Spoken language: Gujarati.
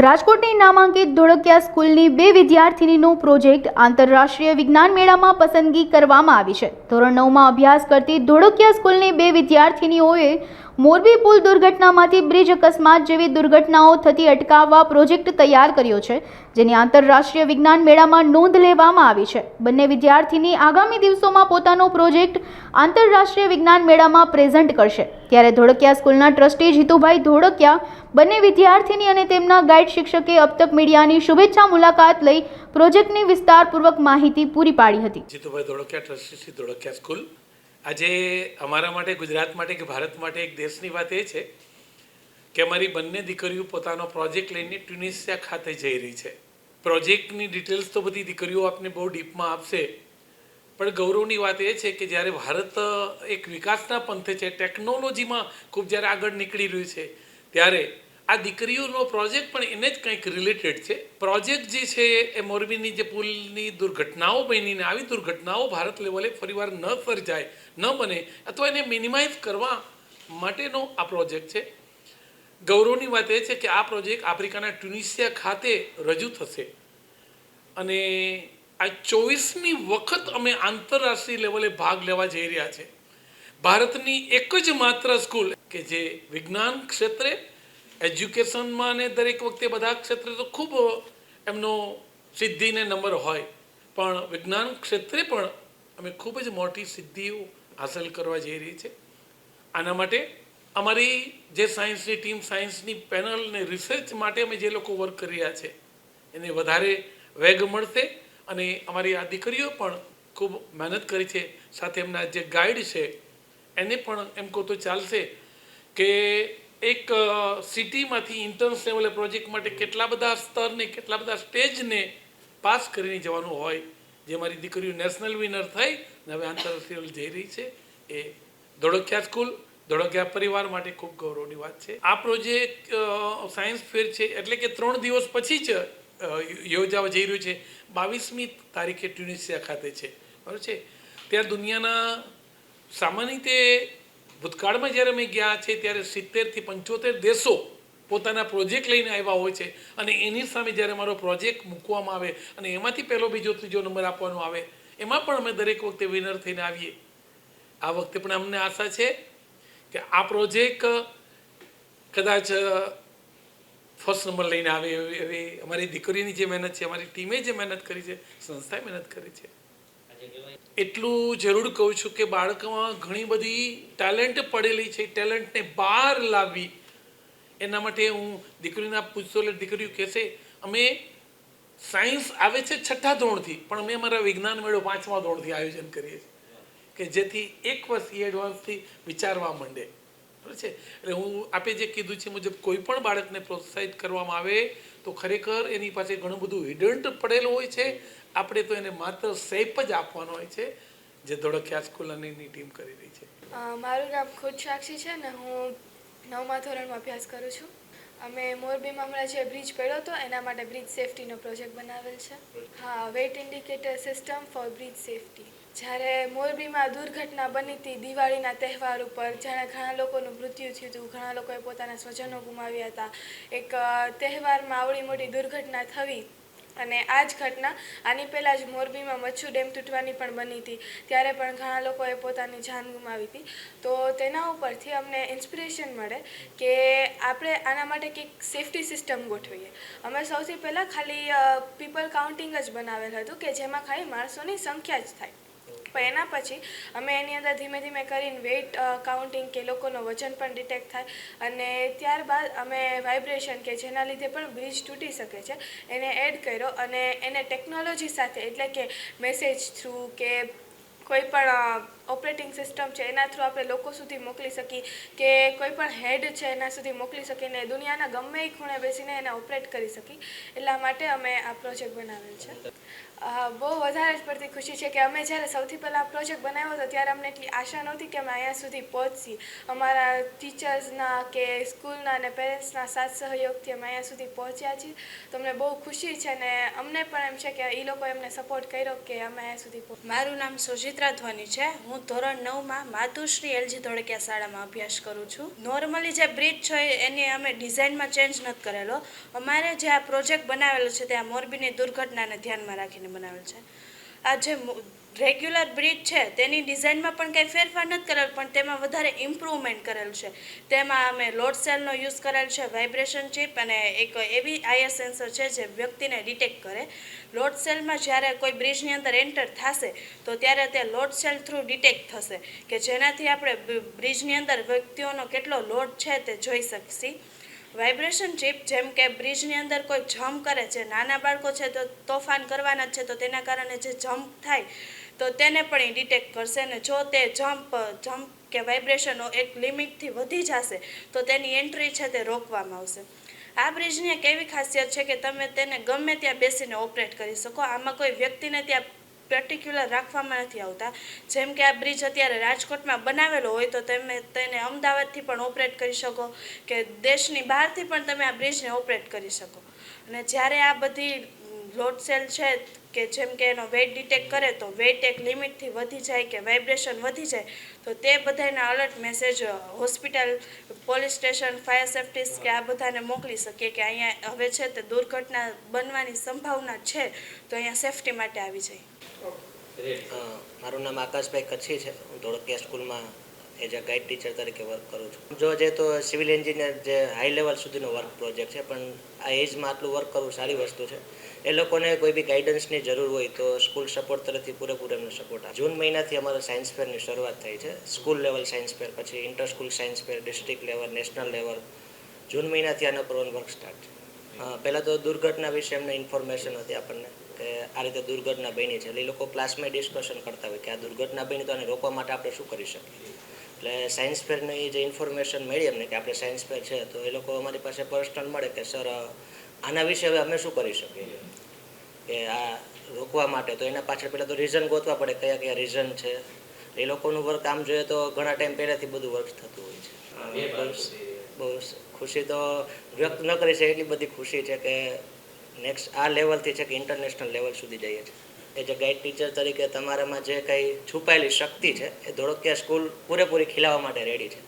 રાજકોટની નામાંકિત ધોળકિયા સ્કૂલની 2 વિદ્યાર્થીનીનો પ્રોજેક્ટ આંતરરાષ્ટ્રીય વિજ્ઞાન મેળામાં પસંદગી કરવામાં આવી છે। ધોરણ 9માં અભ્યાસ કરતી ધોળકિયા સ્કૂલની 2 વિદ્યાર્થીનીઓએ મોરબી પુલ દુર્ઘટનામાંથી બ્રિજ અકસ્માત જેવી દુર્ઘટનાઓ થતી અટકાવવા પ્રોજેક્ટ તૈયાર કર્યો છે, જેની આંતરરાષ્ટ્રીય વિજ્ઞાન મેળામાં નોંધ લેવામાં આવી છે। બંને વિદ્યાર્થીની આગામી દિવસોમાં પોતાનો પ્રોજેક્ટ આંતરરાષ્ટ્રીય વિજ્ઞાન મેળામાં પ્રેઝન્ટ કરશે। ત્યારે ધોળકિયા સ્કૂલના ટ્રસ્ટી જીતુભાઈ ધોળકિયા બંને વિદ્યાર્થીની અને તેમના ગાઈડ શિક્ષકે અબતક મીડિયાની શુભેચ્છા મુલાકાત લઈ પ્રોજેક્ટની વિસ્તારપૂર્વક માહિતી પૂરી પાડી હતી। Jitubhai Dholakiya, trustee Dholakiya school. આજે અમારા માટે, ગુજરાત માટે કે ભારત માટે એક દેશની વાત એ છે કે અમારી બંને દીકરીઓ પોતાનો પ્રોજેક્ટ લઈને ટ્યુનિશિયા ખાતે જઈ રહી છે। પ્રોજેક્ટની ડિટેલ્સ તો બધી દીકરીઓ આપને બહુ ડીપમાં આપશે, પણ ગૌરવની વાત એ છે કે જ્યારે ભારત એક વિકાસના પંથે છે, ટેકનોલોજીમાં ખૂબ જ્યારે આગળ નીકળી રહ્યું છે, ત્યારે આ દીકરીઓનો પ્રોજેક્ટ પણ એને જ કંઈક રિલેટેડ છે। પ્રોજેક્ટ જે છે એ મોરબીની જે પુલની દુર્ઘટનાઓ બનીને આવી દુર્ઘટનાઓ ભારત લેવલે ફરીવાર ન સર્જાય, ન બને અથવા એને મિનિમાઇઝ કરવા માટેનો આ પ્રોજેક્ટ છે। ગૌરવની વાત એ છે કે આ પ્રોજેક્ટ આફ્રિકાના ટ્યુનિશિયા ખાતે રજૂ થશે અને આ 24મી વખત અમે આંતરરાષ્ટ્રીય લેવલે ભાગ લેવા જઈ રહ્યા છે। ભારતની એક જ માત્ર સ્કૂલ કે જે વિજ્ઞાન ક્ષેત્રે, એજ્યુકેશનમાં ને દરેક વખતે બધા ક્ષેત્રે તો ખૂબ એમનો સિદ્ધિને નંબર હોય, પણ વિજ્ઞાન ક્ષેત્રે પણ અમે ખૂબ જ મોટી સિદ્ધિઓ હાંસલ કરવા જઈ રહી છે। આના માટે અમારી જે સાયન્સની ટીમ, સાયન્સની પેનલ ને રિસર્ચ માટે અમે જે લોકો વર્ક કરી રહ્યા છે એને વધારે વેગ મળશે અને અમારી આ દીકરીઓ પણ ખૂબ મહેનત કરી છે। સાથે એમના જે ગાઈડ છે એને પણ એમ કહો તો ચાલશે કે એક સિટીમાંથી ઇન્ટર્ન્સ લેવલે પ્રોજેક્ટ માટે કેટલા બધા સ્તરને, કેટલા બધા સ્ટેજને પાસ કરીને જવાનું હોય, જે મારી દીકરીઓ નેશનલ વિનર થઈ અને હવે આંતરરાષ્ટ્રીય જઈ રહી છે, એ ધોળકિયા સ્કૂલ, ધોળકિયા પરિવાર માટે ખૂબ ગૌરવની વાત છે। આ પ્રોજેક્ટ સાયન્સ ફેર છે એટલે કે 3 દિવસ પછી જ યોજાવા જઈ રહ્યું છે। 22મી તારીખે ટ્યુનિશિયા ખાતે છે, બરાબર છે। ત્યાં દુનિયાના સામાન્ય રીતે ભૂતકાળમાં જ્યારે અમે ગયા છે ત્યારે 70થી 75 દેશો પોતાના પ્રોજેક્ટ લઈને આવ્યા હોય છે અને એની સામે જ્યારે મારો પ્રોજેક્ટ મૂકવામાં આવે અને એમાંથી પહેલો, બીજો, ત્રીજો નંબર આપવાનો આવે, એમાં પણ અમે દરેક વખતે વિનર થઈને આવીએ। આ વખતે પણ અમને આશા છે કે આ પ્રોજેક્ટ કદાચ ફર્સ્ટ નંબર લઈને આવે એવી અમારી દીકરીની જે મહેનત છે, અમારી ટીમે જે મહેનત કરી છે, સંસ્થાએ મહેનત કરી છે। એટલું જરૂર કહું છું કે બાળકોમાં ઘણી બધી ટેલેન્ટ પડેલી છે, ટેલેન્ટને બહાર લાવવી એના માટે હું દીકરીના પૂછતો એટલે દીકરીઓ કહેશે અમે સાયન્સ આવે છે 6થા ધોરણથી, પણ અમે અમારા વિજ્ઞાન મેળો 5મા ધોરણથી આયોજન કરીએ છીએ કે જેથી એક વર્ષ એડવાન્સથી વિચારવા માંડે, બરાબર છે। એટલે હું આપે જે કીધું છે મુજબ કોઈ પણ બાળકને પ્રોત્સાહિત કરવામાં આવે તો ખરેખર એની પાસે ઘણું બધું હિડન્ટ પડેલું હોય છે, આપણે તો એને માત્ર શેપ જ આપવાનો હોય છે, જે ધોળકિયા સ્કૂલ અને એની ટીમ કરી રહી છે। મારું નામ ખુદ સાક્ષી છે ને હું 9મા ધોરણમાં અભ્યાસ કરું છું। અમે મોરબીમાં હમણાં જે બ્રિજ પડ્યો હતો એના માટે બ્રિજ સેફટીનો પ્રોજેક્ટ બનાવેલ છે। હા, wet indicator system for bridge safety. જ્યારે મોરબીમાં દુર્ઘટના બની હતી દિવાળીના તહેવાર ઉપર, જાણે ઘણા લોકોનું મૃત્યુ થયું હતું, ઘણા લોકોએ પોતાના સ્વજનો ગુમાવ્યા હતા, એક તહેવારમાં આવડી મોટી દુર્ઘટના થવી અને આ જ ઘટના આની પહેલાં જ મોરબીમાં મચ્છુ ડેમ તૂટવાની પણ બની હતી, ત્યારે પણ ઘણા લોકોએ પોતાની જાન ગુમાવી હતી। તો તેના ઉપરથી અમને ઇન્સ્પિરેશન મળે કે આપણે આના માટે કંઈક સેફટી સિસ્ટમ ગોઠવીએ। અમે સૌથી પહેલાં ખાલી પીપલ કાઉન્ટિંગ જ બનાવેલ હતું કે જેમાં ખાલી માણસોની સંખ્યા જ થાય, પણ એના પછી અમે એની અંદર ધીમે ધીમે કરીને વેઇટ કાઉન્ટિંગ કે લોકોનો વજન પણ ડિટેક્ટ થાય અને ત્યારબાદ અમે વાઇબ્રેશન કે જેના લીધે પણ બ્રિજ તૂટી શકે છે એને એડ કર્યો અને એને ટેકનોલોજી સાથે એટલે કે મેસેજ થ્રુ કે કોઈ પણ ઓપરેટિંગ સિસ્ટમ છે એના થ્રુ આપણે લોકો સુધી મોકલી શકીએ કે કોઈ પણ હેડ છે એના સુધી મોકલી શકીને દુનિયાના ગમે એ ખૂણે બેસીને એને ઓપરેટ કરી શકીએ, એટલા માટે અમે આ પ્રોજેક્ટ બનાવેલ છે। બહુ વધારે જ પડતી ખુશી છે કે અમે જ્યારે સૌથી પહેલાં પ્રોજેક્ટ બનાવ્યો હતો ત્યારે અમને એટલી આશા નહોતી કે અમે અહીંયા સુધી પહોંચી. અમારા ટીચર્સના કે સ્કૂલના અને પેરેન્ટ્સના સાથ સહયોગથી અમે અહીંયા સુધી પહોંચ્યા છીએ. તો અમને બહુ ખુશી છે ને અમને પણ એમ છે કે એ લોકોએ અમને સપોર્ટ કર્યો કે અમે અહીંયા સુધી પહોંચ્યા. મારું નામ સુજિત્રા ધ્વની છે. હું ધોરણ 9માં માતુશ્રી એલજી ધોળકિયા શાળામાં અભ્યાસ કરું છું. નોર્મલી જે બ્રિજ છે એની અમે ડિઝાઇનમાં ચેન્જ નથી કરેલો. અમારે જે આ પ્રોજેક્ટ બનાવેલો છે તે આ મોરબીની દુર્ઘટનાને ધ્યાનમાં રાખીને બનાવેલ છે. આ જે રેગ્યુલર બ્રિજ છે તેની ડિઝાઇનમાં પણ કંઈ ફેરફાર નથી કરેલ, પણ તેમાં વધારે ઇમ્પ્રુવમેન્ટ કરેલ છે. તેમાં અમે લોડ સેલનો યુઝ કરેલ છે, વાઇબ્રેશન ચિપ અને એક એવી આઈઆર સેન્સર છે જે વ્યક્તિને ડિટેક્ટ કરે. લોડ સેલમાં જ્યારે કોઈ બ્રિજની અંદર એન્ટર થશે તો ત્યારે તે લોડ સેલ થ્રુ ડિટેક્ટ થશે કે જેનાથી આપણે બ્રિજની અંદર વ્યક્તિઓનો કેટલો લોડ છે તે જોઈ શકીએ. વાઇબ્રેશન ચિપ જેમ કે બ્રિજની અંદર કોઈ જમ્પ કરે છે, નાના બાળકો છે તો તોફાન કરવાના જ છે, તો તેના કારણે જે જમ્પ થાય તો તેને પણ એ ડિટેક્ટ કરશે. અને જો તે જમ્પ કે વાઇબ્રેશનો એક લિમિટથી વધી જશે તો તેની એન્ટ્રી છે તે રોકવામાં આવશે. આ બ્રિજની એક એવી ખાસિયત છે કે તમે તેને ગમે ત્યાં બેસીને ઓપરેટ કરી શકો. આમાં કોઈ વ્યક્તિને ત્યાં પર્ટિક્યુલર રાખવામાં નથી આવતા. જેમ કે આ બ્રિજ અત્યારે રાજકોટમાં બનાવેલો હોય તો તમે તેને અમદાવાદથી પણ ઓપરેટ કરી શકો કે દેશની બહારથી પણ તમે આ બ્રિજને ઓપરેટ કરી શકો. અને જ્યારે આ બધી લોડ સેલ છે કે જેમ કે એનો વેઇટ ડિટેક્ટ કરે તો વેઇટ એક લિમિટથી વધી જાય કે વાઇબ્રેશન વધી જાય તો તે બધાના alert message hospital, police station, fire safeties કે આ બધાને મોકલી શકીએ કે અહીંયા હવે છે તે દુર્ઘટના બનવાની સંભાવના છે તો અહીંયા સેફટી માટે આવી જાય. મારું નામ આકાશભાઈ કચ્છી છે. હું ધોળકિયા સ્કૂલમાં એઝ અ ગાઈડ ટીચર તરીકે વર્ક કરું છું. જો જે તો સિવિલ એન્જિનિયર જે હાઈ લેવલ સુધીનો વર્ક પ્રોજેક્ટ છે, પણ આ એજમાં આટલું વર્ક કરવું સારી વસ્તુ છે. એ લોકોને કોઈ બી ગાઈડન્સની જરૂર હોય તો સ્કૂલ સપોર્ટ તરફથી પૂરેપૂરો એમને સપોર્ટ આપે. જૂન મહિનાથી અમારા સાયન્સ ફેરની શરૂઆત થઈ છે. સ્કૂલ લેવલ સાયન્સ ફેર, પછી inter school science fair, district level, national level. જૂન મહિનાથી આના પર વર્ક સ્ટાર્ટ છે. પહેલાં તો દુર્ઘટના વિશે એમને ઇન્ફોર્મેશન હતી આપણને કે આ રીતે દુર્ઘટના બની છે. એટલે એ લોકો ક્લાસમાં ડિસ્કશન કરતા હોય કે આ દુર્ઘટના બની તો આને રોકવા માટે આપણે શું કરી શકીએ. એટલે સાયન્સ ફેરની જે ઇન્ફોર્મેશન મળી અમને કે આપણે સાયન્સ ફેર છે તો એ લોકો અમારી પાસે પર્સનલ મળે કે સર આના વિશે હવે અમે શું કરી શકીએ કે આ રોકવા માટે. તો એના પાછળ પહેલાં તો રીઝન ગોતવા પડે કયા કયા રીઝન છે. એ લોકોનું વર્ક આમ જોઈએ તો ઘણા ટાઈમ પહેલાંથી બધું વર્ક થતું હોય છે. બહુ ખુશી તો વ્યક્ત ન કરી છે એટલી બધી ખુશી છે કે નેક્સ્ટ આ લેવલથી છે કે ઇન્ટરનેશનલ લેવલ સુધી જઈએ છીએ. એ જે ગાઈડ ટીચર તરીકે તમારામાં જે કંઈ છુપાયેલી શક્તિ છે એ ધોળકિયા સ્કૂલ પૂરેપૂરી ખીલાવવા માટે રેડી છે.